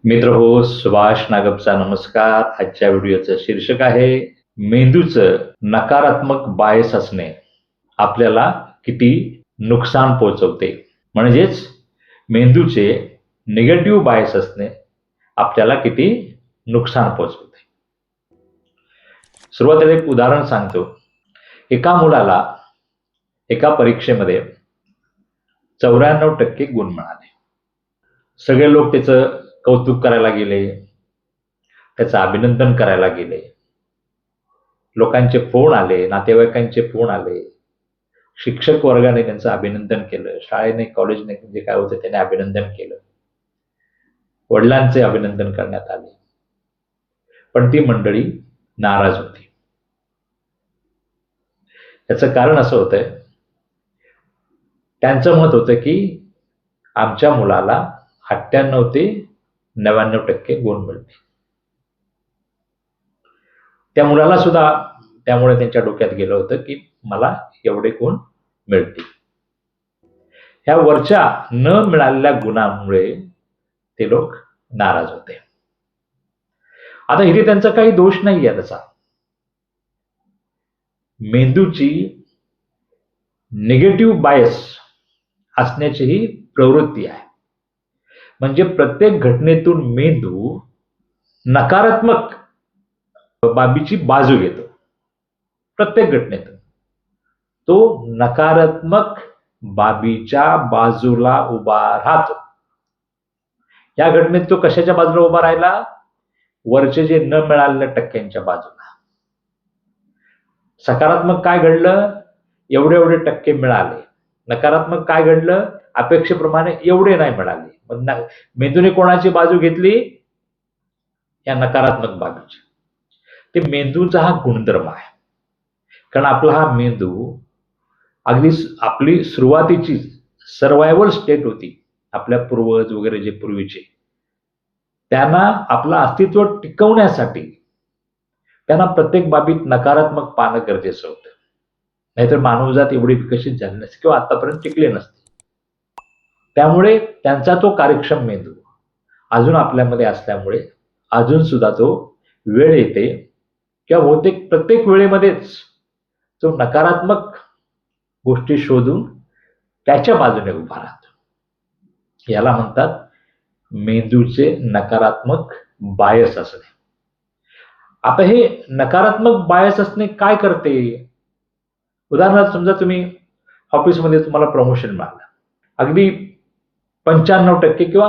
मित्र हो, सुभाष नागपचा नमस्कार. आजच्या व्हिडिओचं शीर्षक आहे मेंदूचं नकारात्मक बायस असणे आपल्याला किती नुकसान पोहोचवते. म्हणजेच मेंदूचे निगेटिव्ह बायस असणे आपल्याला किती नुकसान पोहोचवते. सुरुवातीला एक उदाहरण सांगतो. एका मुलाला एका परीक्षेमध्ये 94% गुण मिळाले. सगळे लोक त्याचं कौतुक करायला गेले, त्याचं अभिनंदन करायला गेले. लोकांचे फोन आले, नातेवाईकांचे फोन आले, शिक्षक वर्गाने त्यांचं अभिनंदन केलं, शाळेने कॉलेजने जे काय होतं त्याने अभिनंदन केलं, वडिलांचे अभिनंदन करण्यात आले. पण ती मंडळी नाराज होती. याचं कारण असं होतं, त्यांचं मत होतं की आमच्या मुलाला 98 ते 99% गुण मिळते. त्या मुलाला सुद्धा त्यामुळे त्यांच्या डोक्यात गेलं होतं की मला एवढे गुण मिळतील. ह्या वरच्या न मिळालेल्या गुणांमुळे ते लोक नाराज होते. आता इथे त्यांचा काही दोष नाही आहे. त्याचा मेंदूची निगेटिव्ह बायस असण्याची ही प्रवृत्ती आहे. म्हणजे प्रत्येक घटनेतून मेंदू नकारात्मक बाबीची बाजू घेतो. प्रत्येक घटनेतून तो नकारात्मक बाबीच्या बाजूला उभा राहतो. या घटनेत तो कशाच्या बाजूला उभा राहिला? वरचे जे न मिळालेल्या टक्क्यांच्या बाजूला. सकारात्मक काय घडलं? एवढे एवढे टक्के मिळाले. नकारात्मक काय घडलं? अपेक्षेप्रमाणे एवढे नाही मिळाले. मग मेंदूने कोणाची बाजू घेतली? या नकारात्मक बाजूची. ते मेंदूचा हा गुणधर्म आहे. कारण आपला हा मेंदू अगदी आपली सुरुवातीची सर्वायवल स्टेट होती. आपल्या पूर्वज वगैरे जे पूर्वीचे, त्यांना आपलं अस्तित्व टिकवण्यासाठी त्यांना प्रत्येक बाबीत नकारात्मक पाहणं गरजेचं होतं. नाहीतर मानवजात एवढी विकसित झाली नसते किंवा आतापर्यंत टिकले नसते. त्यामुळे त्यांचा तो कार्यक्षम मेंदू अजून आपल्यामध्ये असल्यामुळे अजून सुद्धा तो वेळ येते किंवा बहुतेक प्रत्येक वेळेमध्येच तो नकारात्मक गोष्टी शोधून त्याच्या बाजूने उभा राहतो. याला म्हणतात मेंदूचे नकारात्मक बायस असणे. आता हे नकारात्मक बायस असणे काय करते? उदाहरणार्थ समजा तुम्ही ऑफिसमध्ये तुम्हाला प्रमोशन मिळालं, अगदी 95% किंवा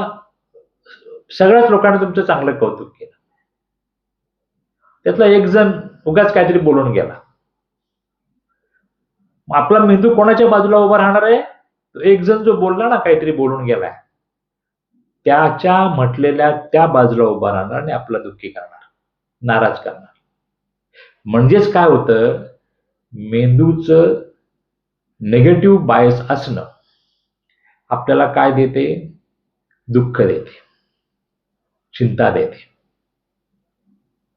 सगळ्याच लोकांनी तुमचं चांगलं कौतुक केलं. त्यातला एक जण उगाच काहीतरी बोलून गेला. आपला मेंदू कोणाच्या बाजूला उभा राहणार आहे? एक जण जो बोलला ना, काहीतरी बोलून गेलाय, त्याच्या म्हटलेल्या त्या बाजूला उभा राहणार आणि आपला दुःखी करणार, नाराज करणार. म्हणजेच काय होतं? मेंदूचं निगेटिव्ह बायस असणं आपल्याला काय देते? दुःख देते, चिंता देते.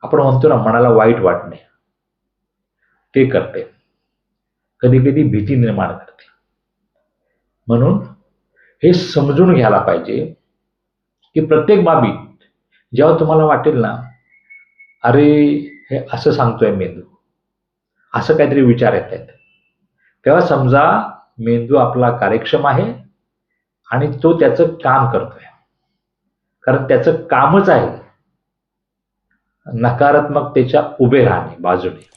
आपण म्हणतो ना, मनाला वाईट वाटणे, ते करते. कधी कधी भीती निर्माण करते. म्हणून हे समजून घ्यायला पाहिजे की प्रत्येक बाबीत जेव्हा तुम्हाला वाटेल ना, अरे हे असं सांगतोय मेंदू, असं काहीतरी विचार येत आहेत, तेव्हा समजा मेंदू आपला कार्यक्षम आहे आणि तो त्याचं काम करतोय. कारण त्याचं कामच आहे नकारात्मकतेच्या उभे राहणे बाजूने.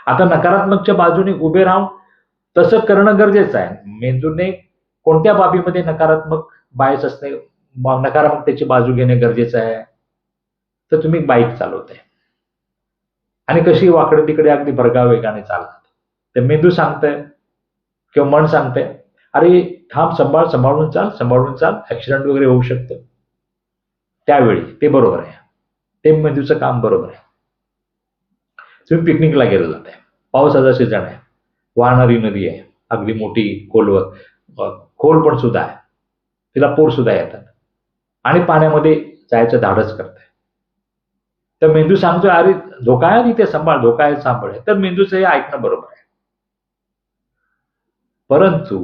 आता नकारात्मकच्या बाजूने उभे राहून तसं करणं गरजेचं आहे. मेंदूने कोणत्या बाबीमध्ये नकारात्मक बायस असणे, नकारात्मकतेची बाजू घेणे गरजेचं आहे? तर तुम्ही बाईक चालवताय आणि कशी वाकडे तिकडे अगदी भरगाव वेगाने चालतात, तर मेंदू सांगतंय किंवा मन सांगतंय, अरे थांब, सांभाळून चाल, ऍक्सिडेंट वगैरे होऊ शकतं. त्यावेळी ते बरोबर आहे, ते मेंदूचं काम बरोबर आहे. तुम्ही पिकनिकला गेला जाताय, पावसाचा सीझन आहे, वाहणारी नदी आहे, अगदी मोठी खोल पण सुद्धा आहे, तिला पूर सुद्धा येतात आणि पाण्यामध्ये जायचं धाडस करताय. तर मेंदू सांगतोय, अरे धोका आहे तिथे, धोका आहे, सांभाळ. तर मेंदूचं हे ऐकणं बरोबर आहे. परंतु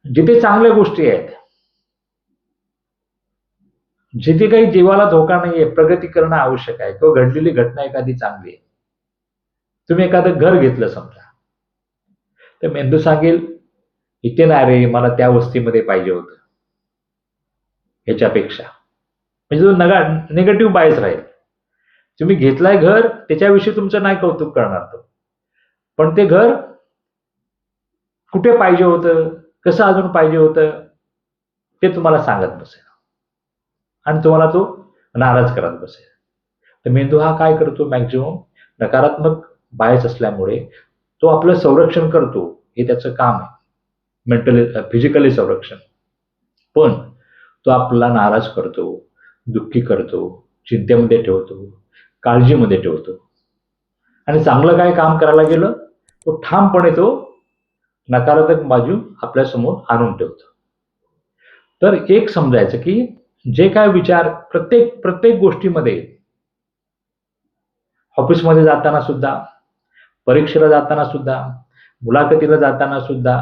जिथे चांगल्या गोष्टी आहेत जिथे काही जीवाला धोका नाहीये, प्रगती करणं आवश्यक आहे किंवा घडलेली घटना एखादी चांगली आहे. तुम्ही एखादं घर घेतलं समजा, तर मेंदू सांगेल इथे नाही रे, मला त्या वस्तीमध्ये पाहिजे होतं ह्याच्यापेक्षा. म्हणजे तो निगेटिव्ह बायस राहील. तुम्ही घेतलाय घर, त्याच्याविषयी तुमचं नाही कौतुक करणार तो, पण ते घर कुठे पाहिजे होतं, कसं अजून पाहिजे होतं, ते तुम्हाला सांगत बसेल आणि तुम्हाला तो नाराज करत बसेल. तर मेंदू हा काय करतो, मॅक्झिमम नकारात्मक बायस असल्यामुळे तो आपलं संरक्षण करतो, हे त्याचं काम आहे, मेंटली फिजिकली संरक्षण. पण तो आपल्याला नाराज करतो, दुःखी करतो, चिंतेमध्ये ठेवतो, काळजीमध्ये ठेवतो. आणि चांगलं काय काम करायला गेलं, तो ठामपणे तो नकारात्मक बाजू आपल्यासमोर आणून ठेवतो. तर एक समजायचं की जे काय विचार प्रत्येक प्रत्येक गोष्टीमध्ये, ऑफिसमध्ये जाताना सुद्धा, परीक्षेला जाताना सुद्धा, मुलाखतीला जाताना सुद्धा,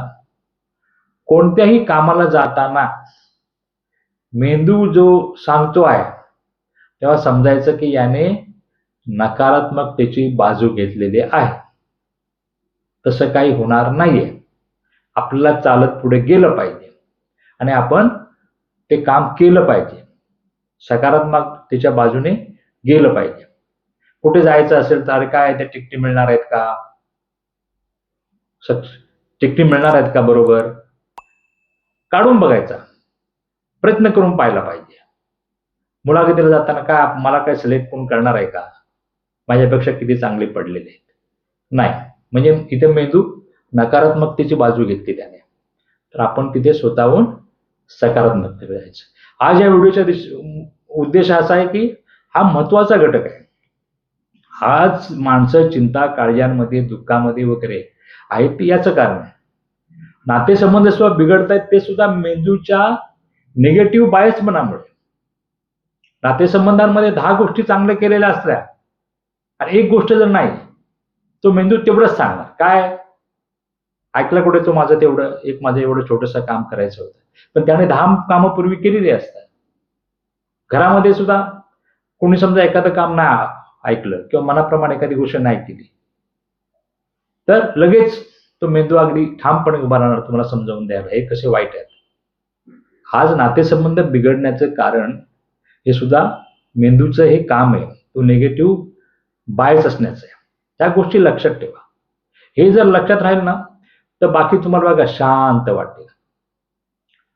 कोणत्याही कामाला जाताना मेंदू जो सांगतो आहे, तेव्हा समजायचं की याने नकारात्मकतेची बाजू घेतलेली आहे. तसं काही होणार नाहीये. आपल्याला चालत पुढे गेलं पाहिजे आणि आपण ते काम केलं पाहिजे, सकारात्मकतेच्या बाजूने गेलं पाहिजे. कुठे जायचं असेल तर काय त्या तिकिटी मिळणार आहेत का, तिकिटी मिळणार आहेत का, बरोबर काढून बघायचा, प्रयत्न करून पाहायला पाहिजे. मुलाखतीला जाताना काय मला काय सिलेक्ट कोण करणार आहे का, माझ्यापेक्षा किती चांगले पडलेले आहेत, नाही. म्हणजे इथे मेंदू नकारात्मकतेची बाजू घेतली त्याने. तर आपण तिथे स्वतःहून सकारात्मकतेकडे जायचं. आज या व्हिडिओचा उद्देश असा आहे की हा महत्वाचा घटक आहे. आज माणसं चिंता, काळजांमध्ये, दुःखामध्ये वगैरे आहेत, याचं कारण आहे. नातेसंबंध सुद्धा बिघडत आहेत, ते सुद्धा मेंदूच्या निगेटिव्ह बायस मनामुळे. नातेसंबंधांमध्ये 10 गोष्टी चांगल्या केलेल्या असल्या आणि एक गोष्ट जर नाही, तो मेंदू तेवढंच सांगणार. काय ऐकलं कुठे, तो माझं एवढं छोटंसं काम करायचं होतं, पण त्याने 10 कामं पूर्वी केलेली असतात. घरामध्ये सुद्धा कोणी समजा एखादं काम नाही ऐकलं किंवा मनाप्रमाणे एखादी गोष्ट नाही केली, तर लगेच तो मेंदू अगदी ठामपणे उभा राहणार तुम्हाला समजावून द्यायला हे कसे वाईट आहेत. आज नातेसंबंध बिघडण्याचं कारण हे सुद्धा मेंदूचं हे काम आहे, तो निगेटिव्ह बायस असण्याचं आहे. त्या गोष्टी लक्षात ठेवा. हे जर लक्षात राहील ना, तर बाकी तुम्हाला बघा शांत वाटेल,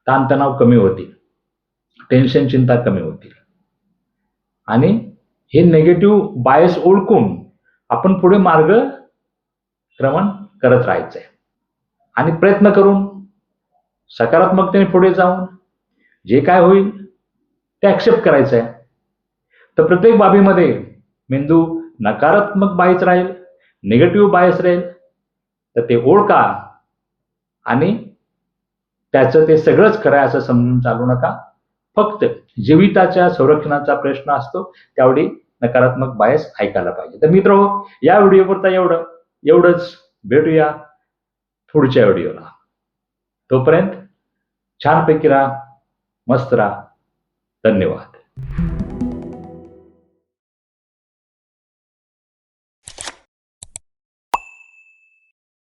ताणतणाव कमी होतील, टेन्शन, चिंता कमी होतील आणि हे निगेटिव्ह बायस ओळखून आपण पुढे मार्गक्रमण करत राहायचंय आणि प्रयत्न करून सकारात्मकतेने पुढे जाऊन जे काय होईल ते ऍक्सेप्ट करायचं आहे. तर प्रत्येक बाबीमध्ये मेंदू नकारात्मक बायस राहील, निगेटिव्ह बायस राहील, तर ते ओळखा आणि त्याचं ते सगळंच खरं आहे असं समजून चालू नका. फक्त जीविताच्या संरक्षणाचा प्रश्न असतो, त्यावेळी नकारात्मक बायस ऐकायला पाहिजे. तर मित्रहो, या व्हिडिओपुरता एवढंच. भेटूया पुढच्या व्हिडिओला. तोपर्यंत छानपैकी राहा, मस्त राहा. धन्यवाद.